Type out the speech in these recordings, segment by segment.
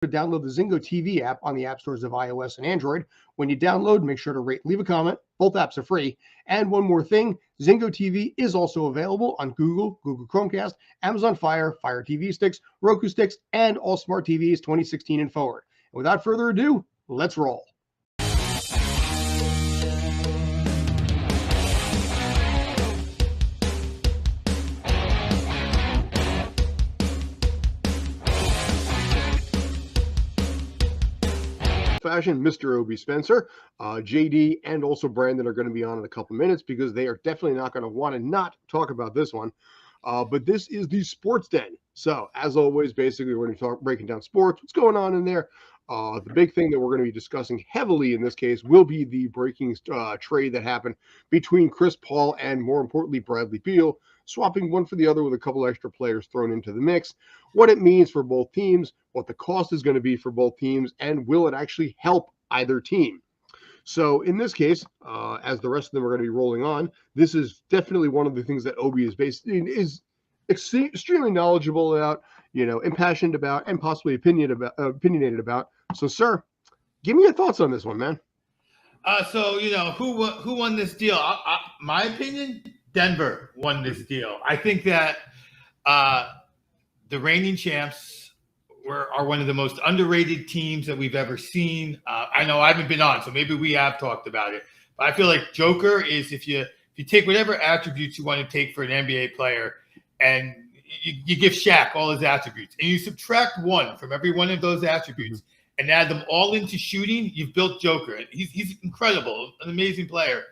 to download the Zingo TV app on the app stores of iOS and Android. When you download, make sure to rate, leave a comment. Both apps are free. And one more thing, Zingo TV is also available on Google Chromecast, Amazon Fire TV sticks, Roku sticks, and all smart TVs 2016 and forward. And without further ado, let's roll. Fashion, Mr. Obi Spencer, JD, and also Brandon are going to be on in a couple minutes because they are definitely not going to want to not talk about this one. But this is the Sports Den. So, as always, basically, we're going to talk breaking down sports, what's going on in there. The big thing that we're going to be discussing heavily in this case will be the breaking trade that happened between Chris Paul and, more importantly, Bradley Beal, swapping one for the other with a couple extra players thrown into the mix, what it means for both teams, what the cost is going to be for both teams, and will it actually help either team? So in this case, as the rest of them are going to be rolling on, this is definitely one of the things that Obi is extremely knowledgeable about, impassioned about, and possibly opinionated about. So, sir, give me your thoughts on this one, man. Who won this deal? My opinion, Denver won this deal. I think that the reigning champs are one of the most underrated teams that we've ever seen. I know I haven't been on, so maybe we have talked about it. But I feel like Joker is if you take whatever attributes you want to take for an NBA player and you give Shaq all his attributes and you subtract one from every one of those attributes and add them all into shooting, you've built Joker. He's incredible, an amazing player.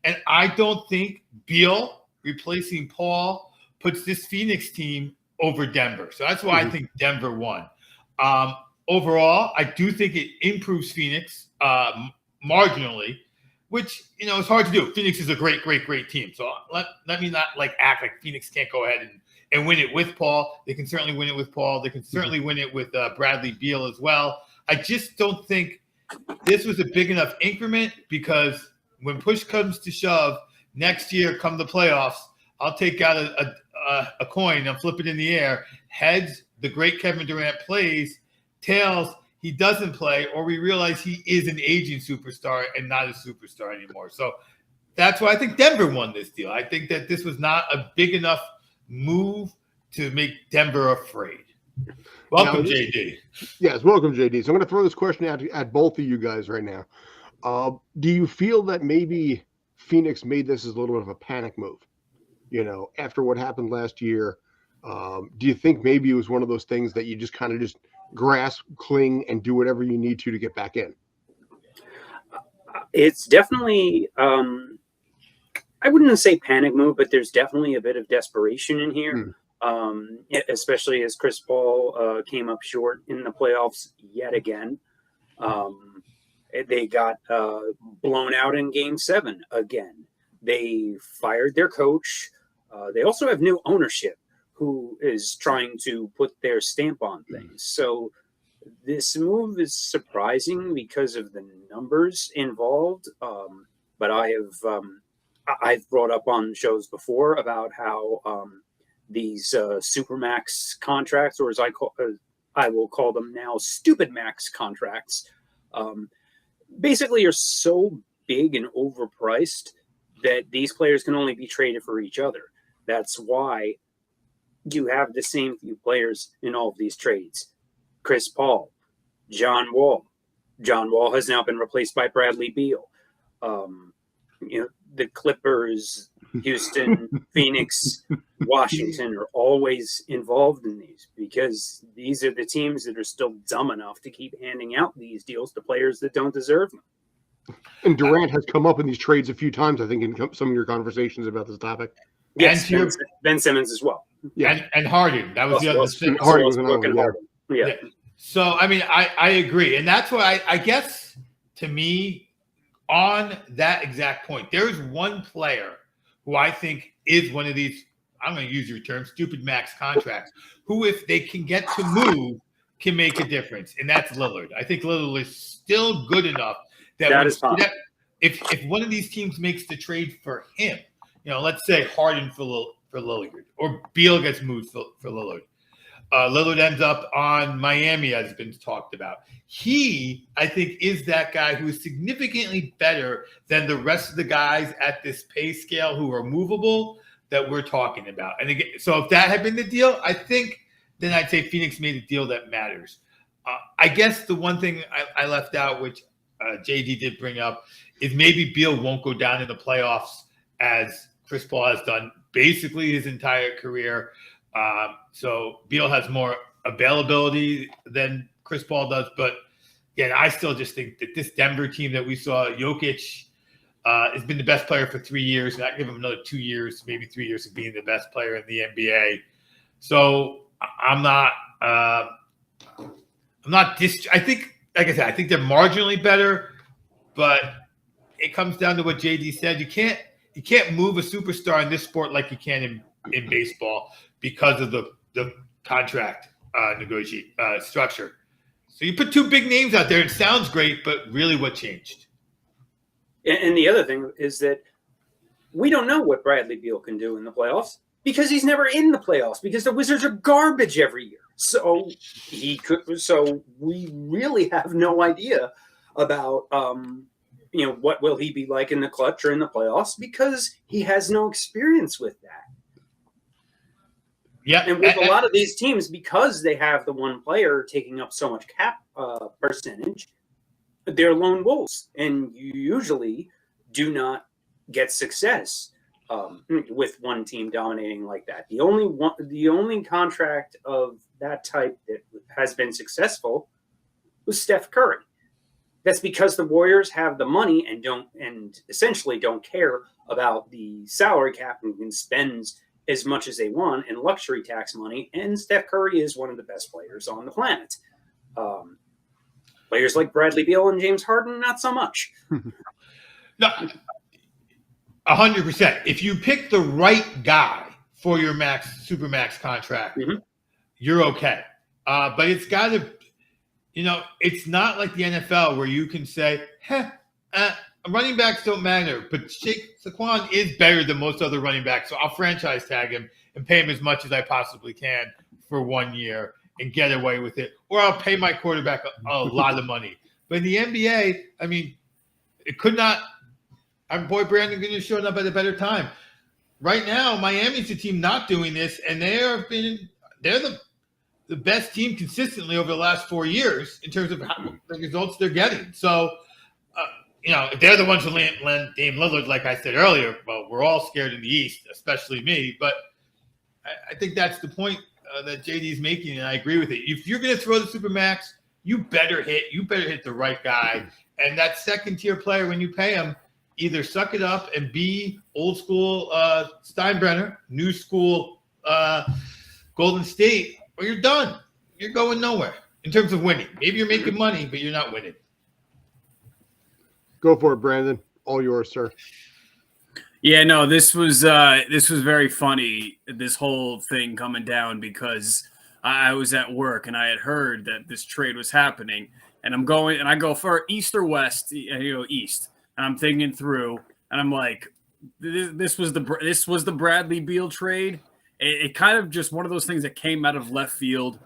And I don't think Beal replacing Paul puts this Phoenix team over Denver. So that's why I think Denver won. Overall, I do think it improves Phoenix marginally, which, is hard to do. Phoenix is a great, great, great team. So let me not act like Phoenix can't go ahead and win it with Paul. They can certainly win it with Paul. They can certainly win it with Bradley Beal as well. I just don't think this was a big enough increment because when push comes to shove, next year, come the playoffs, I'll take out a coin and flip it in the air. Heads, the great Kevin Durant plays. Tails, he doesn't play, or we realize he is an aging superstar and not a superstar anymore. So that's why I think Denver won this deal. I think that this was not a big enough move to make Denver afraid. Welcome, JD. Yes, welcome, JD. So I'm going to throw this question at both of you guys right now. Do you feel that maybe Phoenix made this as a little bit of a panic move? After what happened last year, do you think maybe it was one of those things that you just kind of just grasp, cling, and do whatever you need to get back in? It's definitely, I wouldn't say panic move, but there's definitely a bit of desperation in here, especially as Chris Paul came up short in the playoffs yet again. They got blown out in Game 7 again. They fired their coach. They also have new ownership who is trying to put their stamp on things. So this move is surprising because of the numbers involved. But I've brought up on shows before about how these supermax contracts, or as I will call them now, stupid max contracts, basically are so big and overpriced that these players can only be traded for each other. That's why you have the same few players in all of these trades. Chris Paul, John Wall. John Wall has now been replaced by Bradley Beal. The Clippers, Houston, Phoenix, Washington are always involved in these because these are the teams that are still dumb enough to keep handing out these deals to players that don't deserve them. And Durant has come up in these trades a few times, I think, in some of your conversations about this topic. Yes, Ben Simmons as well. Yeah, and Harden. That was the other thing. Harden was another one. Yeah. So, I agree. And that's why I guess, to me, on that exact point, there is one player who I think is one of these, I'm going to use your term, stupid max contracts, who, if they can get to move, can make a difference. And that's Lillard. I think Lillard is still good enough that if one of these teams makes the trade for him, let's say Harden for Lillard or Beal gets moved for Lillard, Lillard ends up on Miami, as has been talked about. He, I think, is that guy who is significantly better than the rest of the guys at this pay scale who are movable that we're talking about. And again, so if that had been the deal, I think then I'd say Phoenix made a deal that matters. I guess the one thing I left out, which JD did bring up, is maybe Beal won't go down in the playoffs as Chris Paul has done basically his entire career. So Beal has more availability than Chris Paul does. But again, I still just think that this Denver team that we saw, Jokic has been the best player for 3 years. And I give him another 2 years, maybe 3 years of being the best player in the NBA. So I'm not I think, like I said, I think they're marginally better, but it comes down to what JD said. You can't move a superstar in this sport like you can in baseball because of the contract structure. So you put two big names out there. It sounds great, but really what changed? And the other thing is that we don't know what Bradley Beal can do in the playoffs because he's never in the playoffs because the Wizards are garbage every year. So we really have no idea about what will he be like in the clutch or in the playoffs because he has no experience with that. Yeah, and with a lot of these teams, because they have the one player taking up so much cap percentage, they're lone wolves, and you usually do not get success with one team dominating like that. The only contract of that type that has been successful was Steph Curry. That's because the Warriors have the money and essentially don't care about the salary cap and can spend as much as they want in luxury tax money. And Steph Curry is one of the best players on the planet. Players like Bradley Beal and James Harden, not so much. No, 100%. If you pick the right guy for your supermax contract, you're okay. But it's got to, it's not like the NFL where you can say, running backs don't matter, but Saquon is better than most other running backs, so I'll franchise tag him and pay him as much as I possibly can for 1 year and get away with it. Or I'll pay my quarterback a lot of money. But in the NBA, I mean, it could not – our boy Brandon could have shown up at a better time. Right now, Miami's the team not doing this, and they're the best team consistently over the last 4 years in terms of the results they're getting. So – if they're the ones who land Dame Lillard, like I said earlier, well, we're all scared in the East, especially me. But I think that's the point that JD's making, and I agree with it. If you're going to throw the Supermax, you better hit the right guy. And that second-tier player, when you pay him, either suck it up and be old school Steinbrenner, new school Golden State, or you're done. You're going nowhere in terms of winning. Maybe you're making money, but you're not winning. Go for it, Brandon. All yours, sir. Yeah, no, this was very funny, this whole thing coming down, because I was at work and I had heard that this trade was happening, and I go for East or West, East, and I'm thinking through, and I'm like, this was the Bradley Beal trade. It kind of just one of those things that came out of left field,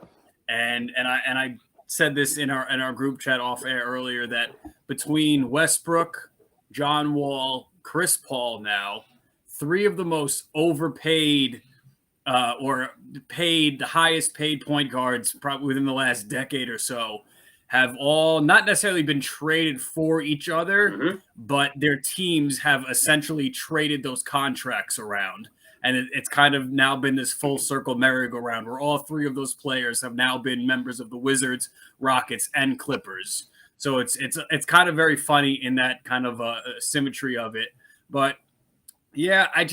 and I said this in our group chat off air earlier, that between Westbrook, John Wall, Chris Paul, now 3 of the most overpaid or paid the highest paid point guards probably within the last decade or so have all not necessarily been traded for each other, but their teams have essentially traded those contracts around. And it's kind of now been this full circle merry-go-round where all 3 of those players have now been members of the Wizards, Rockets, and Clippers. So it's kind of very funny in that kind of symmetry of it. But yeah, I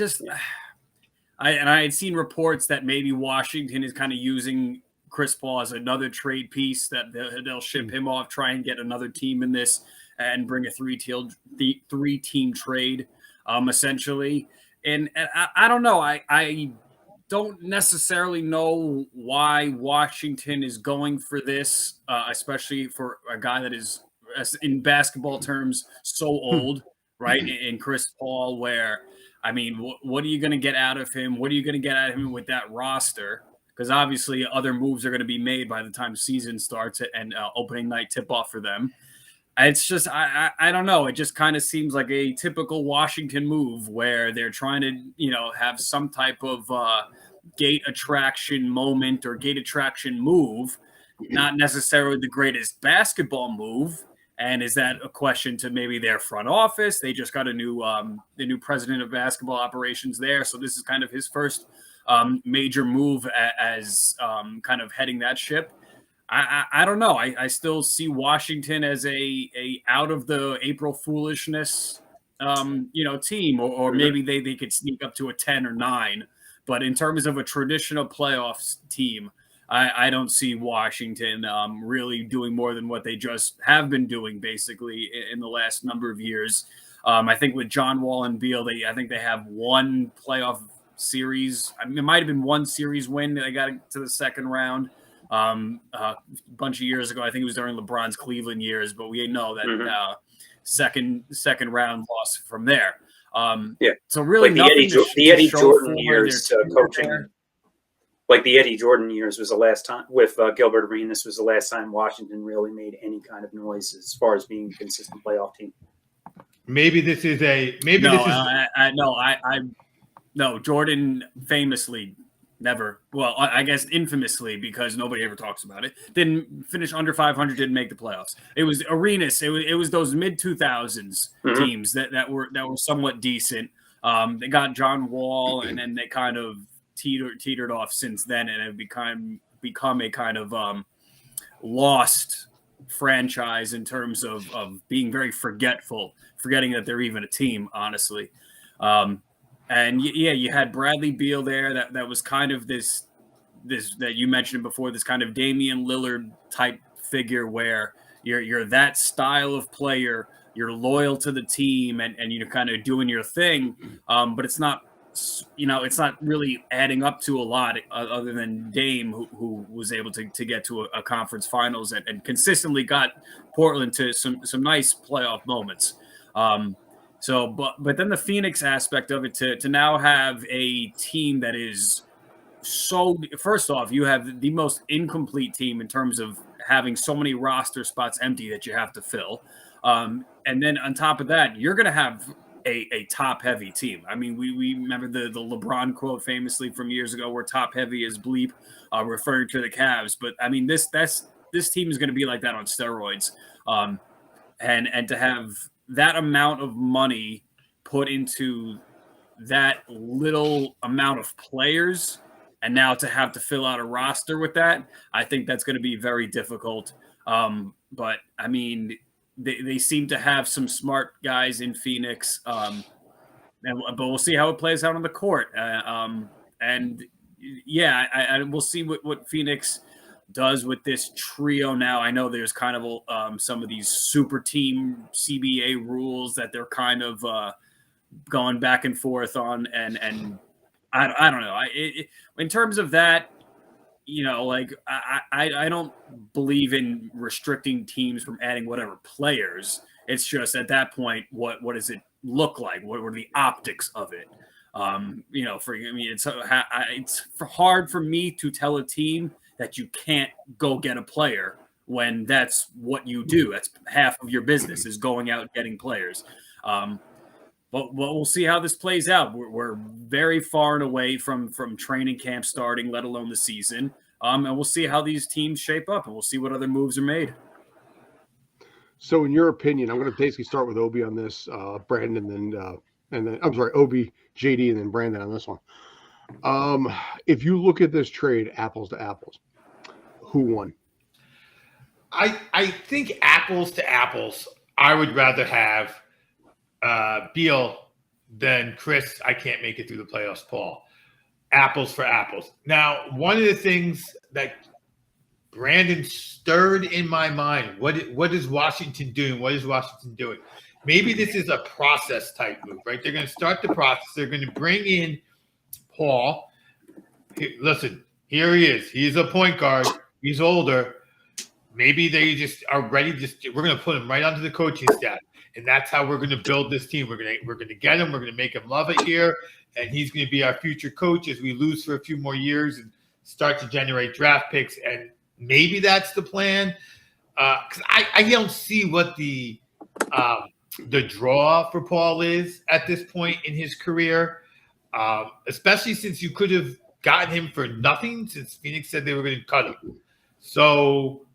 had seen reports that maybe Washington is kind of using Chris Paul as another trade piece, that they'll ship him off, try and get another team in this and bring a 3-team trade, essentially. And I don't know. I don't necessarily know why Washington is going for this, especially for a guy that is, in basketball terms, so old, right? In Chris Paul, where, I mean, what are you going to get out of him? What are you going to get out of him with that roster? because obviously other moves are going to be made by the time season starts and opening night tip-off for them. It's just I don't know. It just kind of seems like a typical Washington move where they're trying to have some type of gate attraction moment or gate attraction move, not necessarily the greatest basketball move. And is that a question to maybe their front office? They just got the new president of basketball operations there, so this is kind of his first major move as kind of heading that ship. I don't know. I still see Washington as a out of the April foolishness team, or maybe they could sneak up to a 10 or 9. But in terms of a traditional playoffs team, I don't see Washington really doing more than what they just have been doing basically in the last number of years. I think with John Wall and Beal, I think they have one playoff series. I mean, it might have been one series win. They got to the second round a bunch of years ago. I think it was during LeBron's Cleveland years, but we know that second round loss from there. So really, like the Eddie Jordan years coaching. Like the Eddie Jordan years was the last time with Gilbert Arenas was the last time Washington really made any kind of noise as far as being a consistent playoff team. Maybe this is no. Jordan famously never. Well, I guess infamously, because nobody ever talks about it. Didn't finish under 500. Didn't make the playoffs. It was Arenas. It was those mid 2000s teams that were somewhat decent. They got John Wall, and then they kind of teetered off since then, and have become a kind of lost franchise in terms of being very forgetting that they're even a team, honestly. And you had Bradley Beal there. That was kind of this that you mentioned before, this kind of Damian Lillard type figure where you're that style of player. You're loyal to the team and you're kind of doing your thing, but it's not. It's not really adding up to a lot other than Dame, who was able to get to a conference finals and consistently got Portland to some nice playoff moments. But then the Phoenix aspect of it to now have a team that is so, first off, you have the most incomplete team in terms of having so many roster spots empty that you have to fill. And then on top of that, you're going to have a top-heavy team. I mean, we remember the LeBron quote famously from years ago, where top-heavy is bleep, referring to the Cavs. But, I mean, this team is going to be like that on steroids. And to have that amount of money put into that little amount of players, and now to have to fill out a roster with that, I think that's going to be very difficult. But, I mean, they seem to have some smart guys in Phoenix, but we'll see how it plays out on the court. We'll see what Phoenix does with this trio now. I know there's kind of some of these super team CBA rules that they're kind of going back and forth on, and I don't know. In terms of that, I don't believe in restricting teams from adding whatever players. It's just at that point, what does it look like? What were the optics of it? It's hard for me to tell a team that you can't go get a player when that's what you do. That's half of your business, is going out and getting players. But we'll see how this plays out. We're very far and away from training camp starting, let alone the season. And we'll see how these teams shape up, and we'll see what other moves are made. So, in your opinion, I'm going to basically start with Obi on this, Brandon, and then I'm sorry, Obi, JD, and then Brandon on this one. If you look at this trade, apples to apples, who won? I think apples to apples, I would rather have Beal than Chris. I can't make it through the playoffs, Paul. Apples for apples. Now, one of the things that Brandon stirred in my mind, what is Washington doing? What is Washington doing? Maybe this is a process type move, right? They're going to start the process. They're going to bring in Paul. Listen, here he is. He's a point guard. He's older. Maybe they just are ready. We're going to put him right onto the coaching staff, and that's how we're going to build this team. We're going to get him. We're going to make him love it here, and he's going to be our future coach as we lose for a few more years and start to generate draft picks, and maybe that's the plan. Because I don't see what the draw for Paul is at this point in his career, especially since you could have gotten him for nothing since Phoenix said they were going to cut him. So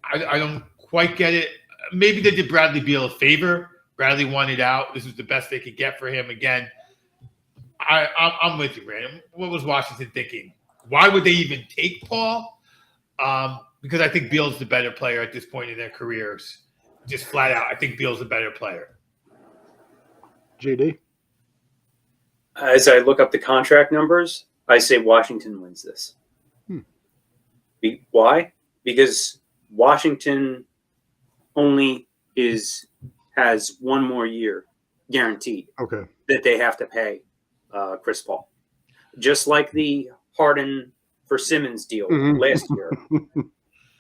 I don't quite get it. Maybe they did Bradley Beal a favor. Bradley wanted out. This was the best they could get for him. Again, I'm with you, Brandon. What was Washington thinking? Why would they even take Paul? Because I think Beal's the better player at this point in their careers. Just flat out, I think Beal's the better player. JD? As I look up the contract numbers, I say Washington wins this. Why? Because Washington only has one more year guaranteed that they have to pay Chris Paul. Just like the Harden for Simmons deal last year.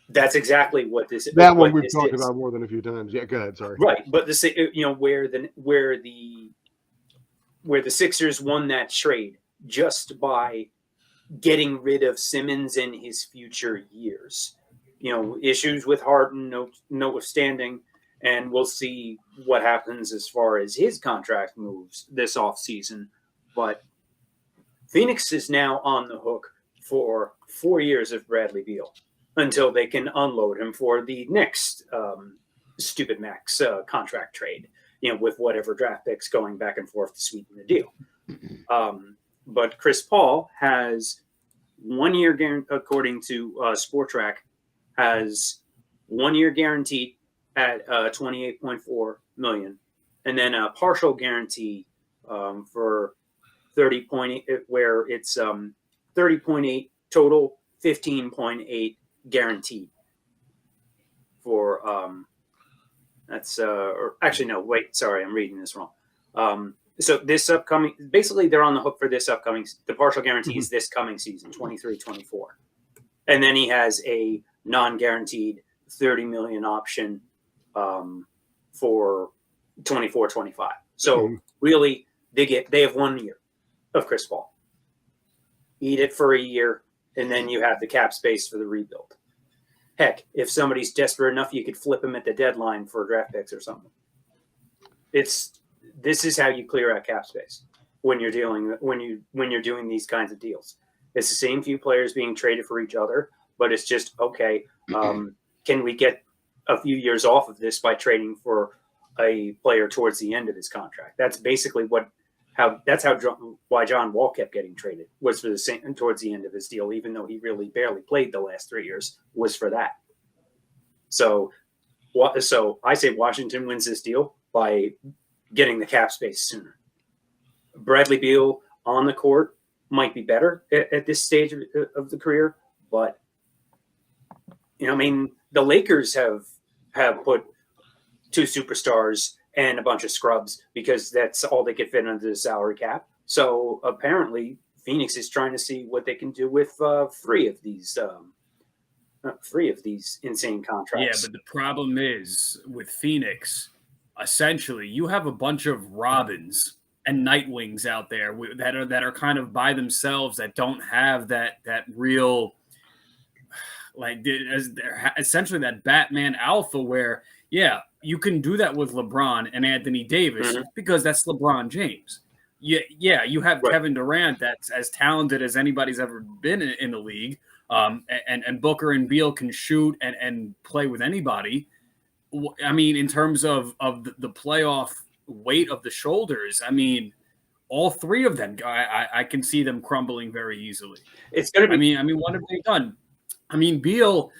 That's exactly what this is. That one we've talked about more than a few times. Yeah, go ahead. Sorry. Right, but where the Sixers won that trade just by getting rid of Simmons in his future years. Issues with Harden notwithstanding, and we'll see what happens as far as his contract moves this offseason. But Phoenix is now on the hook for 4 years of Bradley Beal until they can unload him for the next stupid max contract trade, with whatever draft picks going back and forth to sweeten the deal. But Chris Paul has 1 year guaranteed, according to Spotrac, has 1 year guaranteed at $28.4 million, and then a partial guarantee for 30.8, where it's 30.8 total, 15.8 guaranteed for that's or actually no, wait, sorry, I'm reading this wrong. So this upcoming, basically they're on the hook for this upcoming, the partial guarantee is this coming season, 23-24. And then he has a non-guaranteed $30 million option for 24-25. So really they have 1 year of Chris Paul. Eat it for a year, and then you have the cap space for the rebuild. Heck, if somebody's desperate enough, you could flip him at the deadline for draft picks or something. This is how you clear out cap space when you're doing these kinds of deals. It's the same few players being traded for each other, but it's just okay. Can we get a few years off of this by trading for a player towards the end of his contract? That's basically why John Wall kept getting traded, was for the same towards the end of his deal, even though he really barely played the last 3 years, was for that. So I say Washington wins this deal by getting the cap space sooner. Bradley Beal on the court might be better at this stage of the career, but the Lakers have put 2 superstars and a bunch of scrubs because that's all they could fit under the salary cap. So apparently Phoenix is trying to see what they can do with three of these insane contracts. Yeah, but the problem is with Phoenix, essentially you have a bunch of Robins and Nightwings out there that are kind of by themselves, that don't have that real, essentially that Batman alpha where, yeah, you can do that with LeBron and Anthony Davis because that's LeBron James. Yeah, you have Kevin Durant that's as talented as anybody's ever been in the league, and Booker and Beal can shoot and play with anybody. I mean, in terms of the playoff weight of the shoulders, I mean, all three of them, I can see them crumbling very easily. It's going to be. I mean, what have they done? I mean, Beal,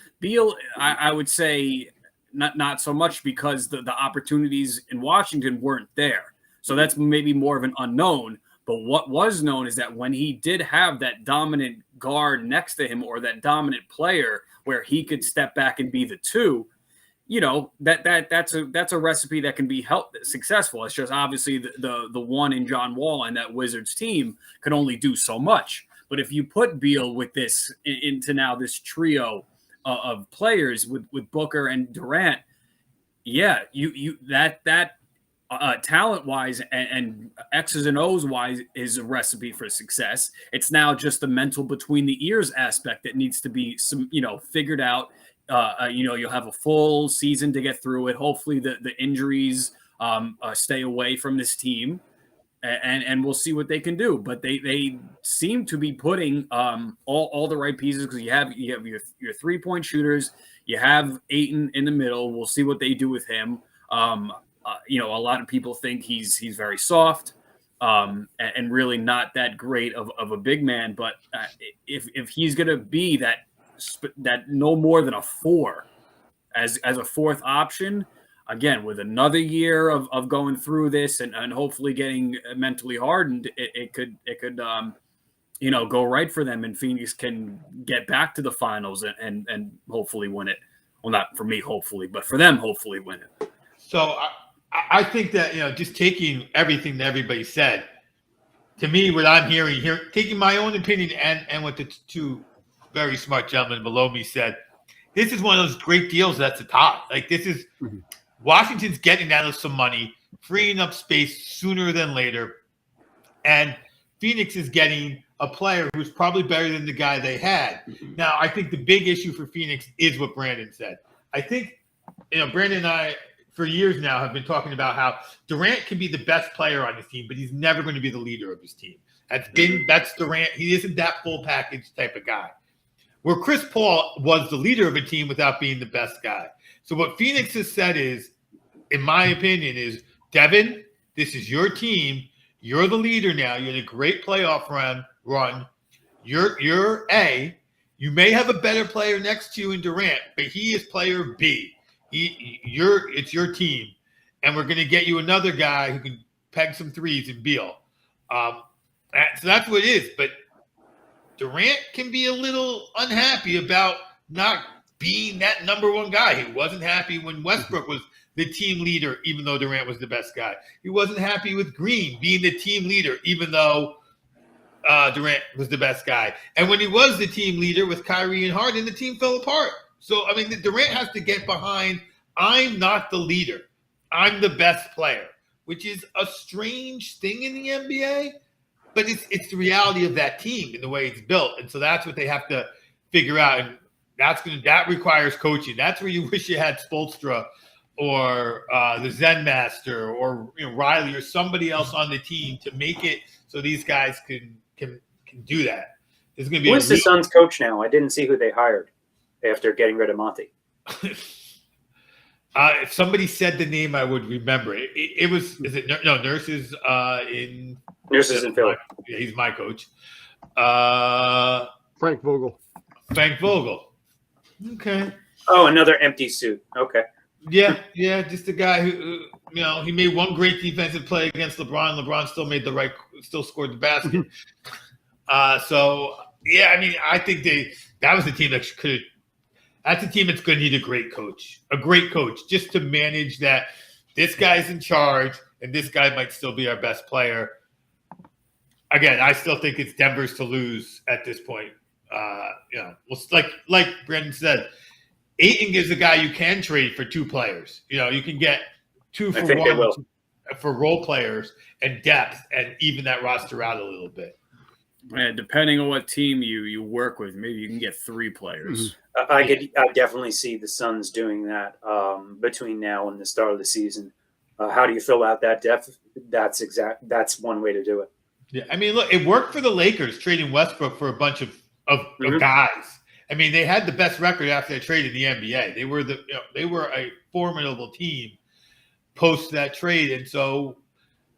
I would say not so much because the opportunities in Washington weren't there. So that's maybe more of an unknown. But what was known is that when he did have that dominant guard next to him, or that dominant player where he could step back and be the two, that's a recipe that can be successful. It's just obviously the one in John Wall and that Wizards team can only do so much. But if you put Beal with this into now this trio of players with Booker and Durant, yeah, you that talent wise and X's and O's wise is a recipe for success. It's now just the mental between the ears aspect that needs to be figured out. You'll have a full season to get through it. Hopefully the injuries stay away from this team, and we'll see what they can do. But they seem to be putting all the right pieces, because you have your 3-point shooters. You have Ayton in the middle. We'll see what they do with him. A lot of people think he's very soft and really not that great of a big man. But if he's going to be that no more than a 4 as a fourth option, again, with another year of going through this and hopefully getting mentally hardened, it could go right for them, and Phoenix can get back to the finals and hopefully win it. Well, not for me, hopefully, but for them, hopefully win it. So I think that, just taking everything that everybody said, to me, what I'm hearing here, taking my own opinion and what the two very smart gentlemen below me said, this is one of those great deals that's a top. Like, this is Washington's getting out of some money, freeing up space sooner than later, and Phoenix is getting a player who's probably better than the guy they had. Now, I think the big issue for Phoenix is what Brandon said. I think, Brandon and I, for years now, have been talking about how Durant can be the best player on his team, but he's never going to be the leader of his team. That's Durant. He isn't that full package type of guy. Where Chris Paul was the leader of a team without being the best guy. So what Phoenix has said is, in my opinion, is, Devin, this is your team. You're the leader now. You had a great playoff run. You're A. You may have a better player next to you in Durant, but he is player B. It's your team, and we're going to get you another guy who can peg some threes in Beal. So that's what it is. But Durant can be a little unhappy about not being that number one guy. He wasn't happy when Westbrook was the team leader, even though Durant was the best guy. He wasn't happy with Green being the team leader, even though Durant was the best guy. And when he was the team leader with Kyrie and Harden, the team fell apart. So, Durant has to get behind, I'm not the leader. I'm the best player, which is a strange thing in the NBA, but it's the reality of that team and the way it's built. And so that's what they have to figure out. And that requires coaching. That's where you wish you had Spoelstra or the Zen Master or Riley or somebody else on the team to make it so these guys can do that. There's going to be Who's the Suns coach now? I didn't see who they hired after getting rid of Monty. If somebody said the name, I would remember it. Nurses in Philly. Yeah, he's my coach. Frank Vogel. Okay. Oh, another empty suit. Okay. Yeah, just a guy who he made one great defensive play against LeBron. LeBron still scored the basket. I think that was the team that could. That's a team that's going to need a great coach just to manage that. This guy's in charge, and this guy might still be our best player. Again, I still think it's Denver's to lose at this point. Like Brandon said, Ayton is a guy you can trade for 2 players. You can get 2 for 1 for role players and depth, and even that roster out a little bit. Yeah, depending on what team you work with, maybe you can get 3 players. I definitely see the Suns doing that between now and the start of the season. How do you fill out that depth? That's one way to do it. Yeah, look, it worked for the Lakers trading Westbrook for a bunch of guys. They had the best record after they traded the NBA. They were a formidable team post that trade, and so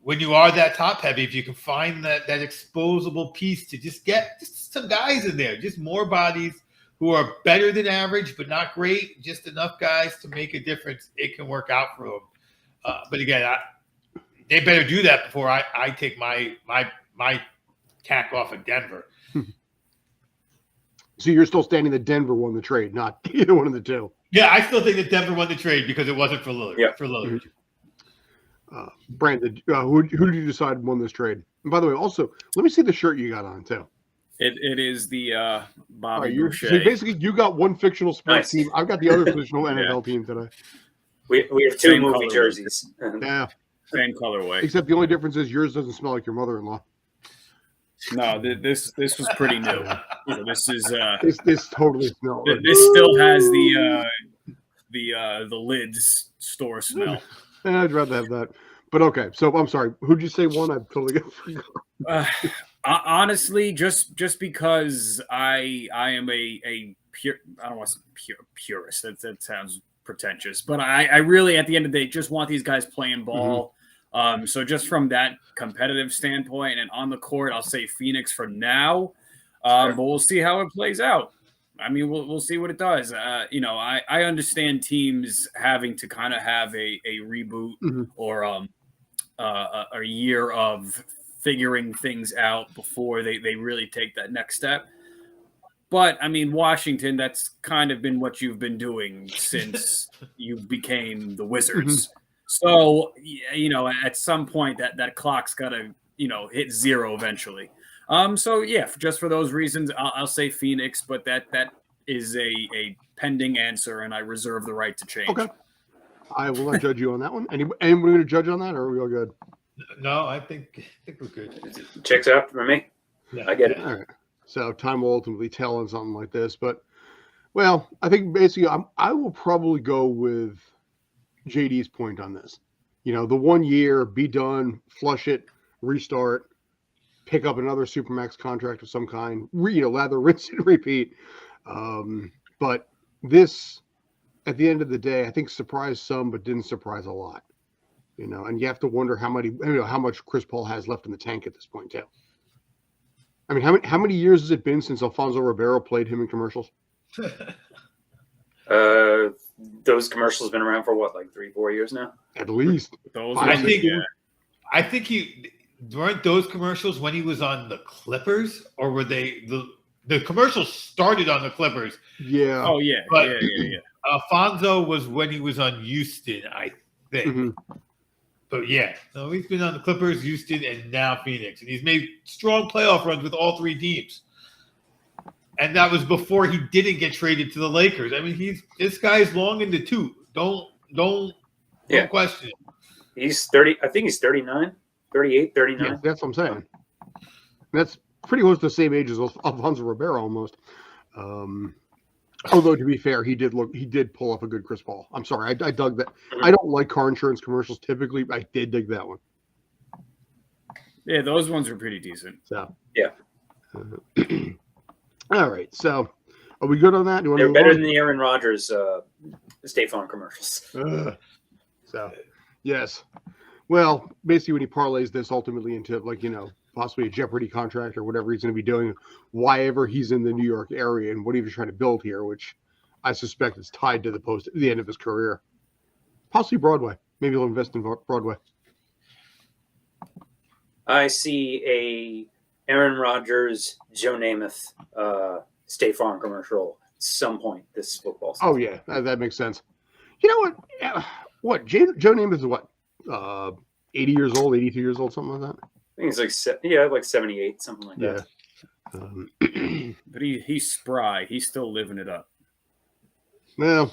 when you are that top heavy, if you can find that exposable piece to just get some guys in there, just more bodies who are better than average but not great, just enough guys to make a difference, it can work out for them. But again, they better do that before I take my tack off of Denver. So you're still standing that Denver won the trade, not either one of the two. Yeah, I still think that Denver won the trade because it wasn't for Lillard. Yeah. For Lillard. Brandon, who did you decide won this trade? And by the way, also, let me see the shirt you got on, too. It is the Bobby Boucher. So basically, you got one fictional sports team. I've got the other fictional NFL team today. We have 2 movie jerseys. Yeah. Same colorway. Except the only difference is yours doesn't smell like your mother-in-law. No, this was pretty new. So this is This totally smells. this still has the lids store smell. I'd rather have that. But okay, so I'm sorry. Who'd you say won? I totally forgot. Honestly, just because I am a pure, I don't want to say purist. That sounds pretentious, but I really, at the end of the day, just want these guys playing ball. So just from that competitive standpoint and on the court, I'll say Phoenix for now, but we'll see how it plays out. I mean, we'll see what it does. I understand teams having to kind of have a reboot or a year of figuring things out before they really take that next step. But I mean, Washington, that's kind of been what you've been doing since you became the Wizards. So, at some point that clock's got to, hit zero eventually. So yeah, just for those reasons, I'll say Phoenix, but that is a pending answer, and I reserve the right to change. Okay. I will not judge you on that one. Anybody going to judge on that, or are we all good? No, I think we're good. Checks out for me. Yeah. I get it. All right. So time will ultimately tell on something like this, but well, I think basically I will probably go with JD's point on this. The 1 year, be done, flush it, restart, pick up another Supermax contract of some kind, lather, rinse, and repeat. But this, at the end of the day, I think surprised some, but didn't surprise a lot. And you have to wonder how much Chris Paul has left in the tank at this point too. I mean, how many years has it been since Alfonso Ribeiro played him in commercials? Those commercials have been around for what, like 3-4 years now? At least. I think he weren't those commercials when he was on the Clippers, or were they the commercials started on the Clippers? Yeah. Oh yeah. But Yeah. Alfonso was when he was on Houston, I think. Mm-hmm. But yeah, so he's been on the Clippers, Houston, and now Phoenix, and he's made strong playoff runs with all three teams. And that was before he didn't get traded to the Lakers. I mean, this guy's long in the tooth. Don't question it. He's 30. I think he's 39, 38, 39. Yeah, that's what I'm saying. That's pretty close to the same age as Alfonso Ribeiro almost. Although to be fair, he did pull off a good Chris Paul. I'm sorry, I dug that. I don't like car insurance commercials typically, but I did dig that one. Yeah, those ones are pretty decent. So yeah. All right, so are we good on that? They're better than the Aaron Rodgers State Farm commercials. So yes, well, basically when he parlays this ultimately into possibly a Jeopardy contract or whatever he's going to be doing, why ever he's in the New York area and what he was trying to build here, which I suspect is tied to the end of his career. Possibly Broadway. Maybe he'll invest in Broadway. I see a Aaron Rodgers, Joe Namath State Farm commercial at some point this football season. Oh, yeah, that makes sense. You know what? What? Joe Namath is what? 80 years old, 82 years old, something like that? I think it's like 78, something like that. But he's spry. He's still living it up. Well,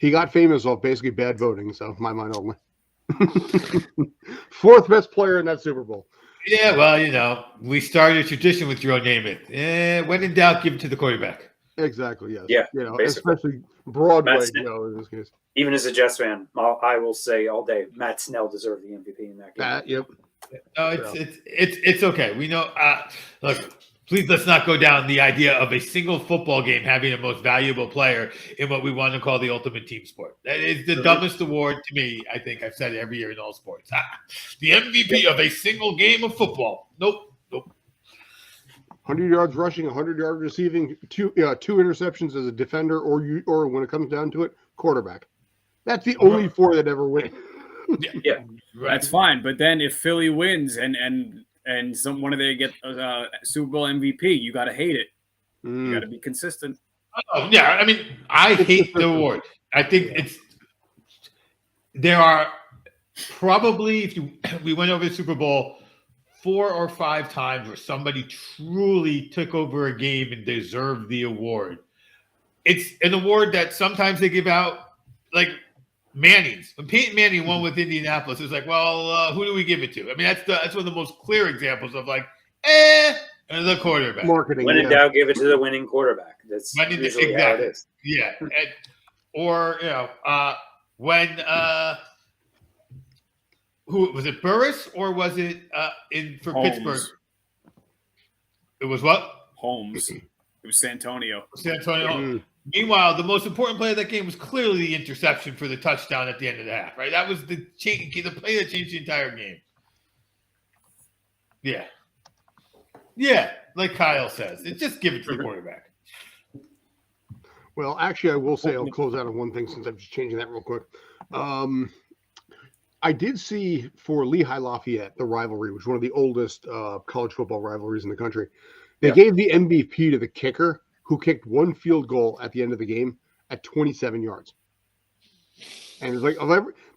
he got famous off basically bad voting, so my mind only. Fourth best player in that Super Bowl. Yeah, well, we started a tradition with Joe Namath. When in doubt, give it to the quarterback. Exactly, yes. Yeah, especially Broadway, in this case. Even as a Jets fan, I will say all day, Matt Snell deserved the MVP in that game. Yep. No, it's okay. We know. Look, please let's not go down the idea of a single football game having the most valuable player in what we want to call the ultimate team sport. That is the dumbest award to me. I think I've said it every year in all sports. The MVP of a single game of football. Nope. 100 yards rushing, 100 yards receiving, two interceptions as a defender, or when it comes down to it, quarterback. That's the only four that ever win. Yeah. Right. That's fine. But then if Philly wins and one of they get Super Bowl MVP, you got to hate it. You got to be consistent. Oh, yeah, I mean, I hate the award. I think there are probably, we went over the Super Bowl 4 or 5 times where somebody truly took over a game and deserved the award. It's an award that sometimes they give out like Manning's. When Peyton Manning won with Indianapolis, it was like, well, who do we give it to? I mean, that's one of the most clear examples of like, and the quarterback. Marketing. When in doubt, give it to the winning quarterback. That's usually how it is. Yeah. Or, when who was it, Burris, or was it for Holmes. Pittsburgh? It was what? Holmes. It was Santonio. Meanwhile, the most important play of that game was clearly the interception for the touchdown at the end of the half, right? That was the play that changed the entire game. Yeah. Yeah, like Kyle says. Just give it to the quarterback. Well, actually, I will say I'll close out on one thing since I'm just changing that real quick. I did see for Lehigh Lafayette, the rivalry, which is one of the oldest college football rivalries in the country. They gave the MVP to the kicker, who kicked one field goal at the end of the game at 27 yards. And it was like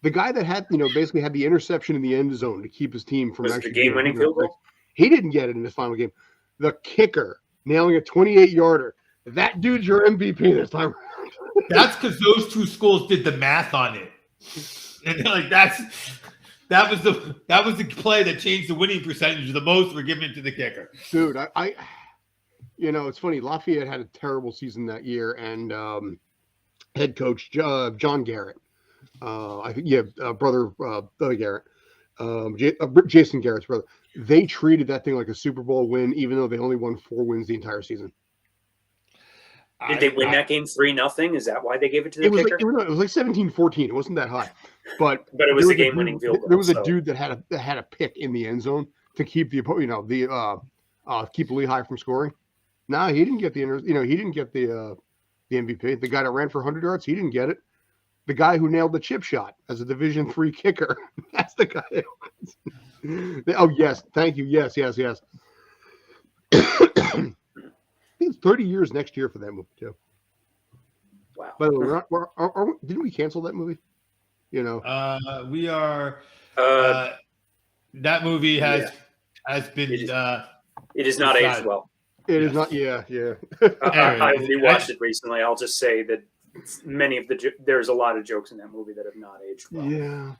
the guy that had, basically had the interception in the end zone to keep his team from actually the game-winning field goal. He didn't get it in his final game. The kicker nailing a 28-yarder. That dude's your MVP this time. That's because those two schools did the math on it, and they're like, that was the play that changed the winning percentage the most. We're giving it to the kicker, dude. I it's funny. Lafayette had a terrible season that year, and head coach John Garrett, I think, brother Garrett, Jason Garrett's brother. They treated that thing like a Super Bowl win, even though they only won 4 wins the entire season. Did they win that game 3-0? Is that why they gave it to the kicker? It was like 17-14. It wasn't that high, but it was a game-winning field goal. There was a dude that had a pick in the end zone to keep keep Lehigh from scoring. No, he didn't get the MVP. The guy that ran for 100 yards, he didn't get it. The guy who nailed the chip shot as a Division III kicker, that's the guy. Oh yes, thank you. Yes. It's 30 years next year for that movie too. Wow. By the way, didn't we cancel that movie? We are. That movie has been. It is not aged well. It is not. Yeah. I rewatched it recently. I'll just say that there's a lot of jokes in that movie that have not aged well. Yeah.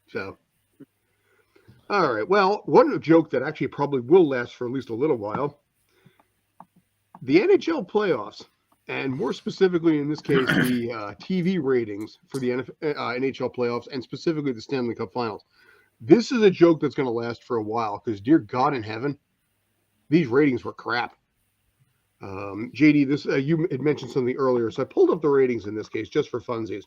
So. All right. Well, one joke that actually probably will last for at least a little while. The NHL playoffs, and more specifically in this case, the TV ratings for the NHL playoffs, and specifically the Stanley Cup Finals. This is a joke that's going to last for a while because, dear God in heaven, these ratings were crap. JD, you had mentioned something earlier, so I pulled up the ratings in this case just for funsies.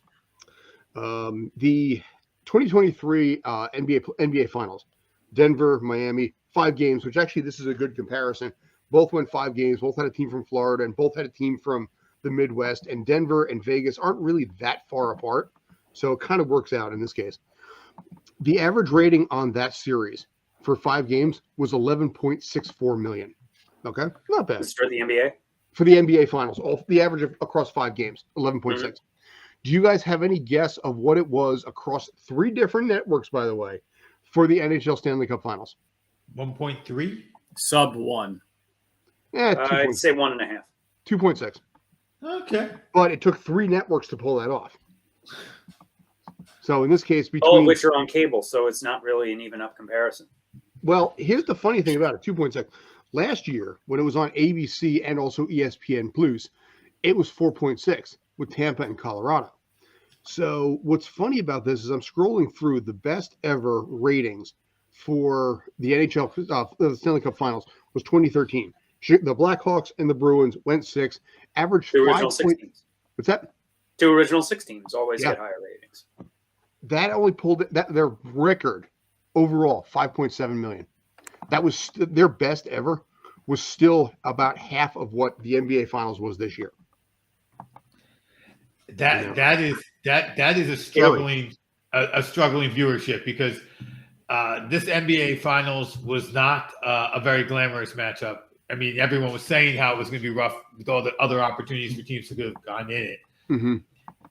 The 2023 NBA Finals, Denver, Miami, 5 games, which actually this is a good comparison. Both went 5 games. Both had a team from Florida, and both had a team from the Midwest. And Denver and Vegas aren't really that far apart, so it kind of works out in this case. The average rating on that series for 5 games was 11.64 million. Okay, not bad. It's for the NBA? For the NBA Finals, the average across 5 games, 11.6. Mm-hmm. Do you guys have any guess of what it was across 3 different networks, by the way, for the NHL Stanley Cup Finals? 1.3? Sub 1. Yeah, I'd say 1.5. 2.6. Okay. But it took 3 networks to pull that off. So in this case, all of which are on cable, so it's not really an even up comparison. Well, here's the funny thing about it, 2.6. Last year, when it was on ABC and also ESPN Plus, it was 4.6 with Tampa and Colorado. So what's funny about this is I'm scrolling through the best ever ratings for the NHL the Stanley Cup Finals was 2013. The Blackhawks and the Bruins went 6, averaged 5. What's that? 2 original 6 teams always get higher ratings. That only pulled their record overall, 5.7 million. That was their best ever. Was still about half of what the NBA Finals was this year. That is a struggling viewership because this NBA Finals was not a very glamorous matchup. I mean, everyone was saying how it was going to be rough with all the other opportunities for teams to have gone in it. Mm-hmm.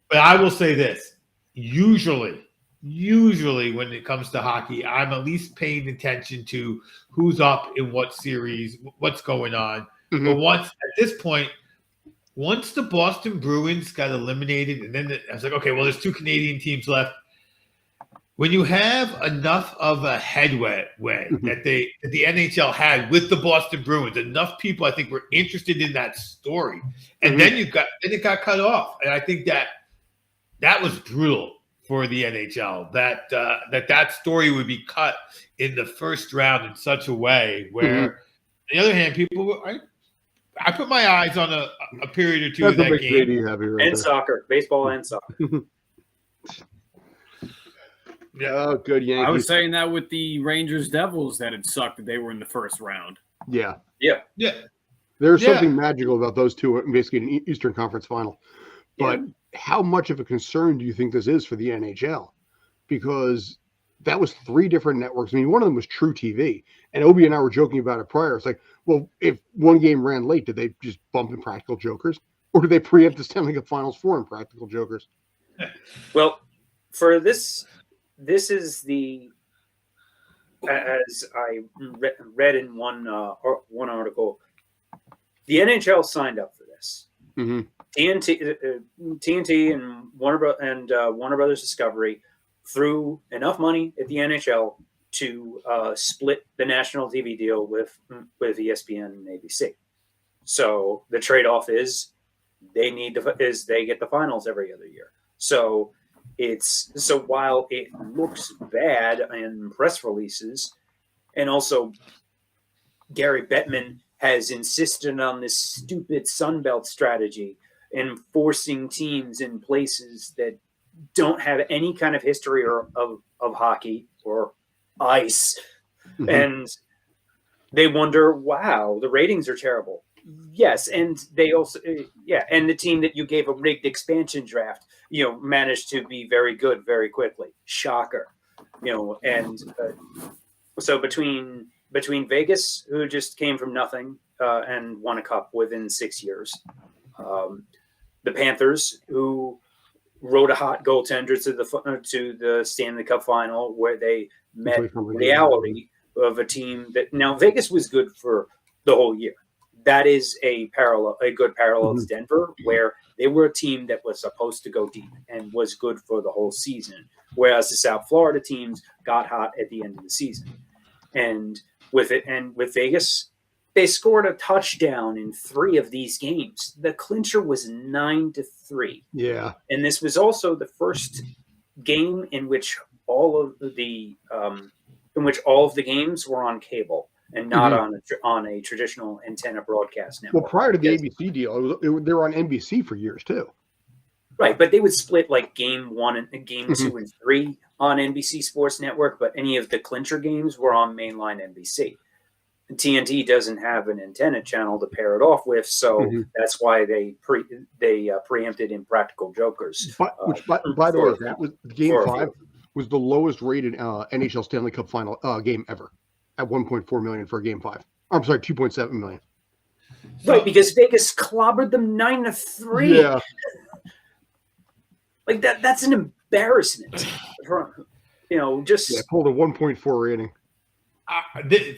But I will say this: usually when it comes to hockey, I'm at least paying attention to who's up in what series, what's going on. Mm-hmm. But at this point, once the Boston Bruins got eliminated, and then I was like, okay, well, there's 2 Canadian teams left. When you have enough of a headway that the NHL had with the Boston Bruins, enough people I think were interested in that story, and then it got cut off, and I think that was brutal for the NHL. That story would be cut in the first round in such a way where, on the other hand, people were. I put my eyes on a period or two of that game. And soccer, baseball and soccer. Yeah, oh, good Yankees. I was saying that with the Rangers Devils that it sucked that they were in the first round. Yeah. There's something magical about those two, basically an Eastern Conference final. But how much of a concern do you think this is for the NHL? Because that was 3 different networks. I mean, one of them was True TV. And Obi and I were joking about it prior. It's like, well, if one game ran late, did they just bump in Practical Jokers? Or did they preempt the Stanley Cup Finals for Impractical Jokers? Well, for this is the, as I read in one article, the NHL signed up for this. TNT and Warner Brothers Discovery threw enough money at the NHL to split the national TV deal with ESPN and ABC. So the trade-off is they get the finals every other year. So while it looks bad in press releases, and also Gary Bettman has insisted on this stupid Sunbelt strategy and forcing teams in places that don't have any kind of history of hockey or ice. And they wonder, wow, the ratings are terrible. Yes, and they also, and the team that you gave a rigged expansion draft, managed to be very good very quickly. Shocker, and so between Vegas, who just came from nothing and won a cup within 6 years, the Panthers, who rode a hot goaltender to the Stanley Cup final, where they met reality of a team that now Vegas was good for the whole year. That is a good parallel to Denver, where they were a team that was supposed to go deep and was good for the whole season, whereas the South Florida teams got hot at the end of the season. And with Vegas, they scored a touchdown in 3 of these games. The clincher was 9-3. Yeah, and this was also the first game in which all of the games were on cable and not on a traditional antenna broadcast network. Well, prior to the ABC deal, they were on NBC for years too. Right, but they would split like game 1 and game 2 and 3 on NBC Sports Network, but any of the clincher games were on mainline NBC. And TNT doesn't have an antenna channel to pair it off with, so that's why they preempted Impractical Jokers. Which, by the way, that was Game 5 was the lowest rated NHL Stanley Cup final game ever, at 1.4 million for Game 5. I'm sorry, 2.7 million. Right, because Vegas clobbered them 9-3. Yeah. Like that's an embarrassment. Just pulled a 1.4 rating.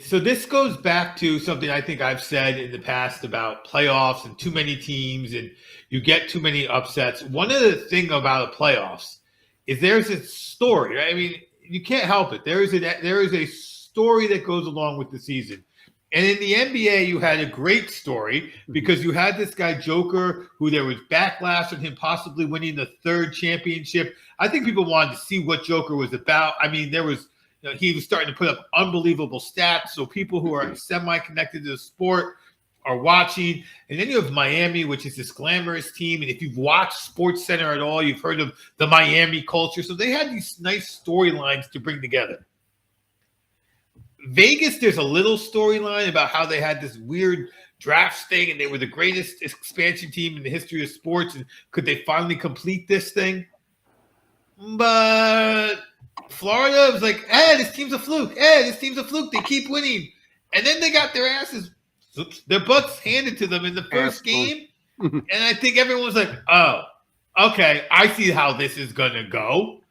So this goes back to something I think I've said in the past about playoffs and too many teams, and you get too many upsets. One of the things about the playoffs is there's a story. Right? I mean, you can't help it. There is a story that goes along with the season. And in the NBA, you had a great story because you had this guy Joker, who there was backlash on him possibly winning the 3rd championship. I think people wanted to see what Joker was about. I mean, there was, he was starting to put up unbelievable stats. So people who are semi-connected to the sport are watching. And then you have Miami, which is this glamorous team. And if you've watched Sports Center at all, you've heard of the Miami culture. So they had these nice storylines to bring together. Vegas, there's a little storyline about how they had this weird draft thing and they were the greatest expansion team in the history of sports. And could they finally complete this thing? But Florida was like, this team's a fluke. This team's a fluke. They keep winning. And then they got their butts handed to them in the first game. And I think everyone was like, oh, okay, I see how this is going to go.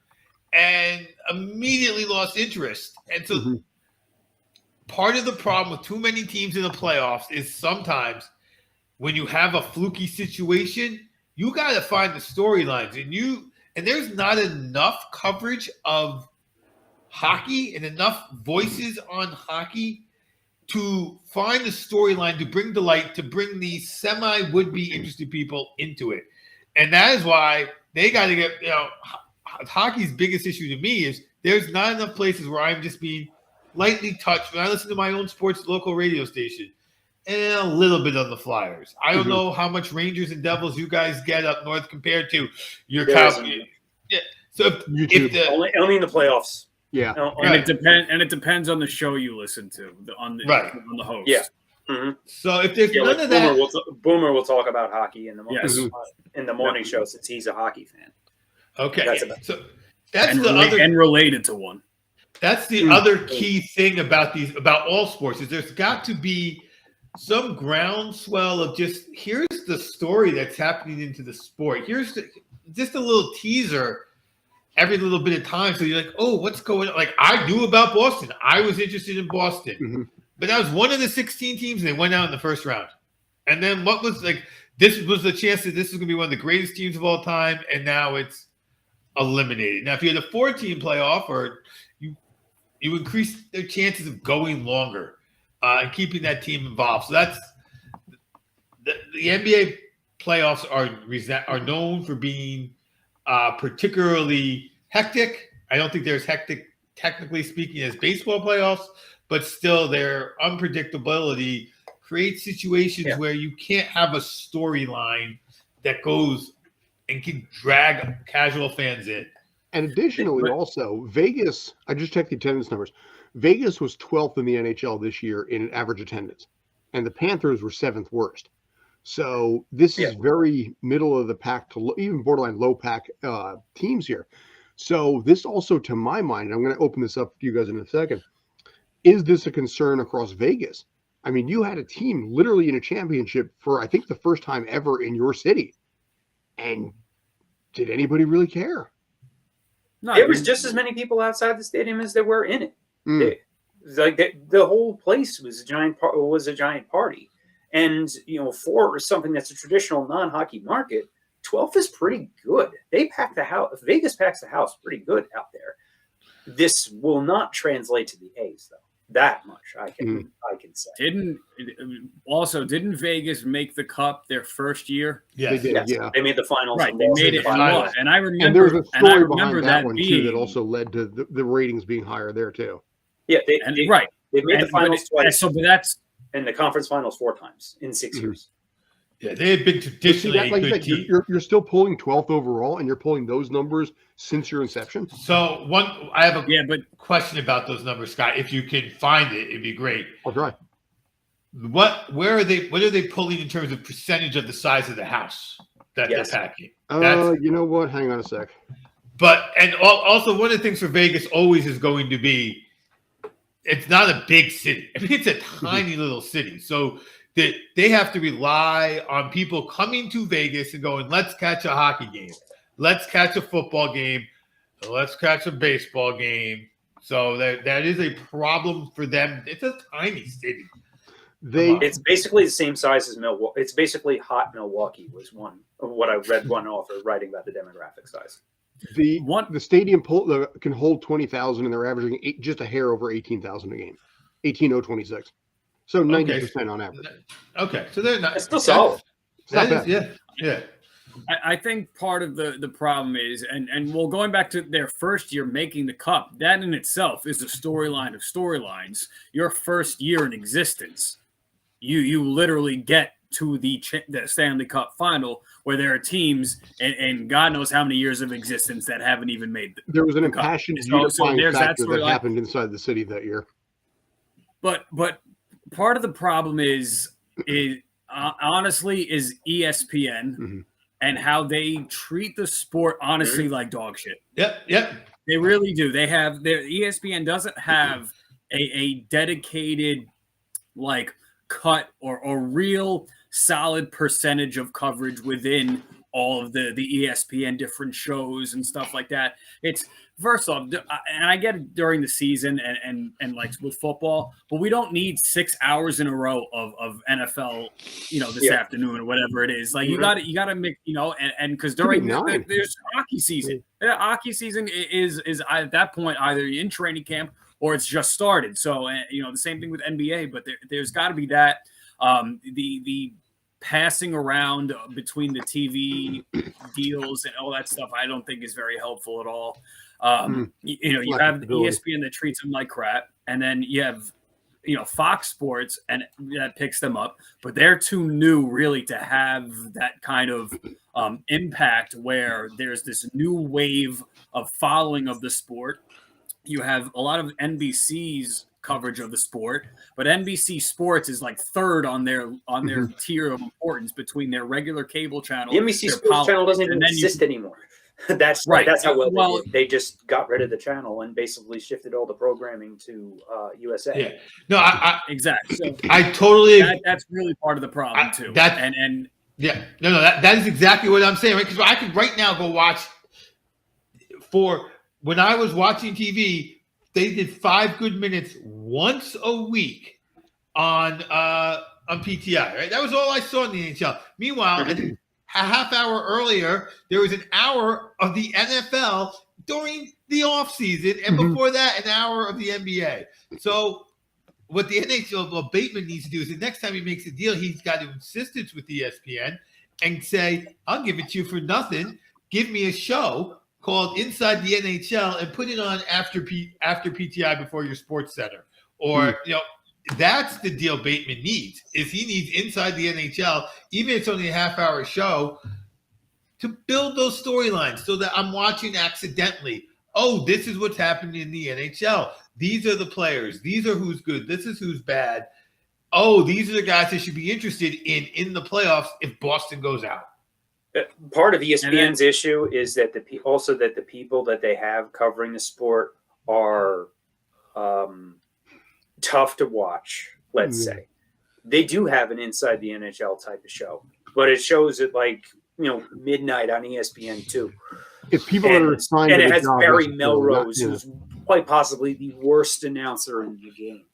And immediately lost interest. And so part of the problem with too many teams in the playoffs is sometimes when you have a fluky situation, you got to find the storylines, and there's not enough coverage of hockey and enough voices on hockey to find the storyline, to bring the light, to bring these semi would-be interested people into it. And that is why they got to get, hockey's biggest issue to me is there's not enough places where I'm just being lightly touched when I listen to my own sports local radio station and a little bit on the Flyers. I don't know how much Rangers and Devils you guys get up north compared to your Cowboys. Yeah. So only in the playoffs. Yeah, and it depends on the show you listen to, on the host. Yeah. Mm-hmm. So if there's none of that, Boomer will talk about hockey in the morning show since he's a hockey fan. Okay, so that's and related to one. That's the other key thing about all sports is there's got to be some groundswell of just here's the story that's happening into the sport. Here's just a little teaser every little bit of time. So you're like, oh, what's going on? Like I knew about Boston. I was interested in Boston. But that was one of the 16 teams, and they went out in the first round. And then what was this was the chance that this is going to be one of the greatest teams of all time, and now it's eliminated. Now, if you had a 4-team playoff, or you increase their chances of going longer and keeping that team involved. So that's the NBA playoffs are known for being particularly hectic. I don't think they're as hectic, technically speaking, as baseball playoffs, but still their unpredictability creates situations where you can't have a storyline that goes and can drag casual fans in. And additionally, also, Vegas, I just checked the attendance numbers. Vegas was 12th in the NHL this year in average attendance, and the Panthers were 7th worst. So this is very middle of the pack to even borderline low pack teams here. So this also, to my mind, and I'm going to open this up to you guys in a second, is this a concern across Vegas? I mean, you had a team literally in a championship for, I think, the first time ever in your city. And did anybody really care? No, there was just as many people outside the stadium as there were in it. The whole place was a giant party. And, for something that's a traditional non-hockey market, 12th is pretty good. They pack the house. Vegas packs the house pretty good out there. This will not translate to the A's, though. That much I can say. Didn't Vegas make the Cup their first year? Yes. They did. Yeah, they made the finals. Right, they made it. And I remember. And there's a story behind that one too that also led to the ratings being higher there too. Yeah, they made the finals twice. But that's in the conference finals 4 times in 6 years. Yeah, they had been traditionally good team. You're still pulling 12th overall, and you're pulling those numbers since your inception. So I have a question about those numbers, Scott. If you can find it, it'd be great. I'll try. What are they pulling in terms of percentage of the size of the house that they're packing? You know what? Hang on a sec. And also one of the things for Vegas always is going to be, it's not a big city. I mean, it's a tiny little city. So they have to rely on people coming to Vegas and going, let's catch a hockey game. Let's catch a football game. Let's catch a baseball game. So that is a problem for them. It's a tiny city. It's basically the same size as Milwaukee. It's basically hot Milwaukee was one of what I read one author writing about the demographic size. The stadium can hold 20,000, and they're averaging just a hair over 18,000 a game, 18,026. So 90% on average. Okay, so they're not. It's still solid. Yeah. I think part of the problem is, and going back to their first year making the Cup, that in itself is a storyline of storylines. Your first year in existence, you literally get to the Stanley Cup final where there are teams and God knows how many years of existence that haven't even made there was an impassioned unifying factor that happened inside the city that year. But part of the problem is honestly is ESPN and how they treat the sport honestly like dog shit. Yep. They really do. They have their ESPN doesn't have a dedicated cut or real solid percentage of coverage within all of the ESPN different shows and stuff like that. It's first off, and I get it during the season and like with football, but we don't need 6 hours in a row of NFL, this afternoon or whatever it is. Like you got to make, and because during there's hockey season. Yeah, hockey season is at that point either in training camp or it's just started. So the same thing with NBA, but there's got to be that the passing around between the TV deals and all that stuff, I don't think is very helpful at all. You have ESPN that treats them like crap, and then you have, Fox Sports and that picks them up, but they're too new really to have that kind of impact where there's this new wave of following of the sport. You have a lot of NBC's coverage of the sport, but NBC Sports is like third on their tier of importance between their regular cable channel. The NBC Sports channel doesn't even exist anymore. That's right. That's how well they just got rid of the channel and basically shifted all the programming to USA. Yeah, no, I exactly. So I totally. That's really part of the problem too. That is exactly what I'm saying. Right, because I could right now go watch. For when I was watching TV, they did 5 good minutes once a week on PTI. Right, that was all I saw in the NHL. Meanwhile, a half hour earlier, there was an hour of the NFL during the offseason, and before that, an hour of the NBA. So what the NHL, Bateman needs to do is the next time he makes a deal, he's got to insistence with ESPN and say, I'll give it to you for nothing. Give me a show called Inside the NHL and put it on after PTI before your Sports Center. Or, that's the deal Bateman needs, is he needs Inside the NHL, even if it's only a half-hour show, to build those storylines so that I'm watching accidentally. Oh, this is what's happening in the NHL. These are the players. These are who's good. This is who's bad. Oh, these are the guys that should be interested in the playoffs if Boston goes out. Part of ESPN's issue is that the people that they have covering the sport are tough to watch. Let's say they do have an Inside the NHL type of show, but it shows at midnight on ESPN2. If people that are assigned and it has Barry Melrose, who's quite possibly the worst announcer in the game.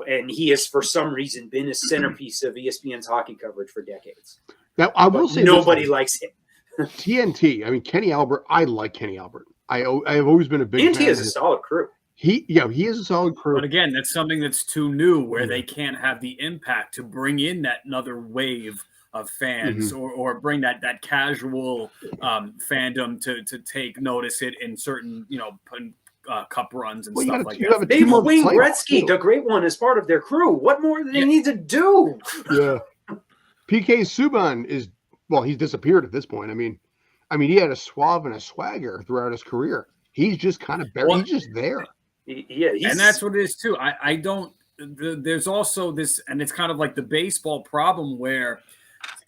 And he has for some reason been a centerpiece of ESPN's hockey coverage for decades. Now, I will say nobody likes him. TNT. I mean, Kenny Albert. I like Kenny Albert. I have always been a big TNT is a solid crew. He is a solid crew. But again, that's something that's too new, where they can't have the impact to bring in that another wave of fans or bring that casual fandom to take notice it in certain cup runs and stuff like that. They have Wayne Gretzky, the great one, as part of their crew. What more do they need to do? Yeah. PK Subban he's disappeared at this point. I mean, he had a suave and a swagger throughout his career. He's just kind of buried. He's just there. And that's what it is too. I don't. There's also this, and it's kind of like the baseball problem where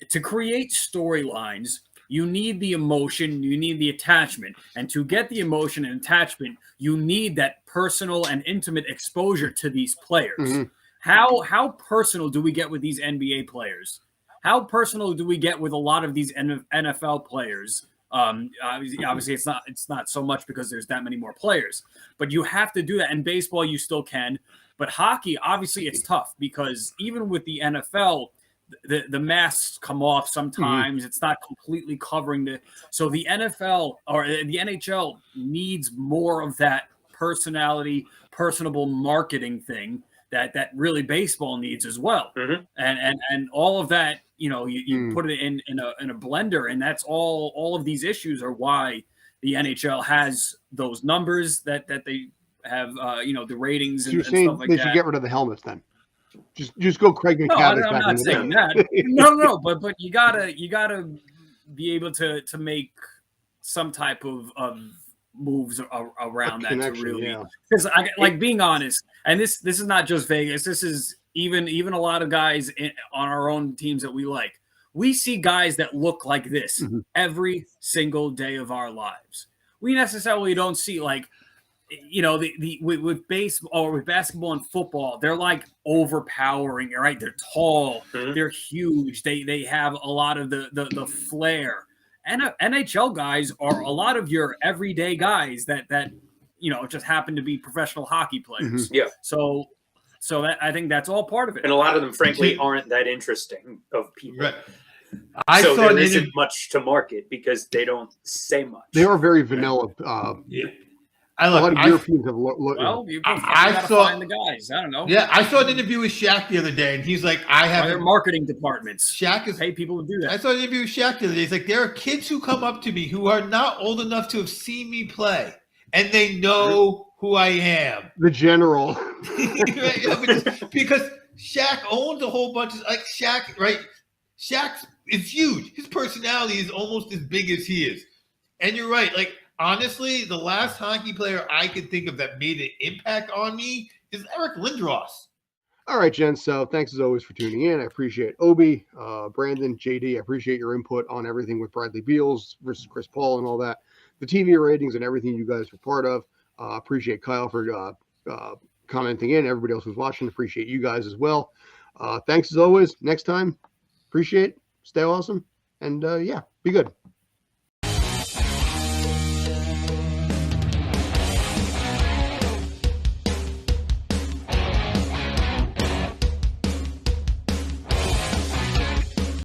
to create storylines, you need the emotion, you need the attachment, and to get the emotion and attachment, you need that personal and intimate exposure to these players. How personal do we get with these NBA players? How personal do we get with a lot of these NFL players? Obviously, it's not so much because there's that many more players, but you have to do that. In baseball, you still can, but hockey, obviously, it's tough because even with the NFL, the masks come off sometimes. It's not completely covering so the NFL or the NHL needs more of that personable marketing thing that really baseball needs as well. And all of that, you put it in a blender, and that's all of these issues are why the NHL has those numbers that they have, the ratings and stuff like that. They should get rid of the helmets then. Just go Craig McCavish. I'm not saying that. No, but you gotta be able to make some type of moves around that to really, because being honest, and this is not just Vegas. This is even a lot of guys on our own teams that we like. We see guys that look like this every single day of our lives. We necessarily don't see with baseball or with basketball and football, they're like overpowering, right? They're tall, they're huge, they have a lot of the flair. NHL guys are a lot of your everyday guys that just happen to be professional hockey players. Yeah. So that I think that's all part of it. And a lot of them, frankly, aren't that interesting of people. Right. I saw there an isn't interview. much to market because they don't say much. They are very vanilla. Yeah. A lot of Europeans have Well, you gotta saw- find the guys. I don't know. Yeah, I saw an interview with Shaq the other day, and he's like, "I Their have marketing departments. Shaq is Pay people to do I that. saw an interview with Shaq the other day. He's like, there are kids who come up to me who are not old enough to have seen me play, and they know who I am. the general. Right? Because Shaq owns a whole bunch of Shaq, right? Shaq is huge. His personality is almost as big as he is. And you're right. Like, honestly, the last hockey player I could think of that made an impact on me is Eric Lindros. All right, Jen. So thanks as always for tuning in. I appreciate Obi, Brandon, JD. I appreciate your input on everything with Bradley Beals versus Chris Paul and all that. The TV ratings and everything you guys were part of. Appreciate Kyle for commenting in. Everybody else who's watching, appreciate you guys as well. Thanks as always. Next time, appreciate. Stay awesome. And be good.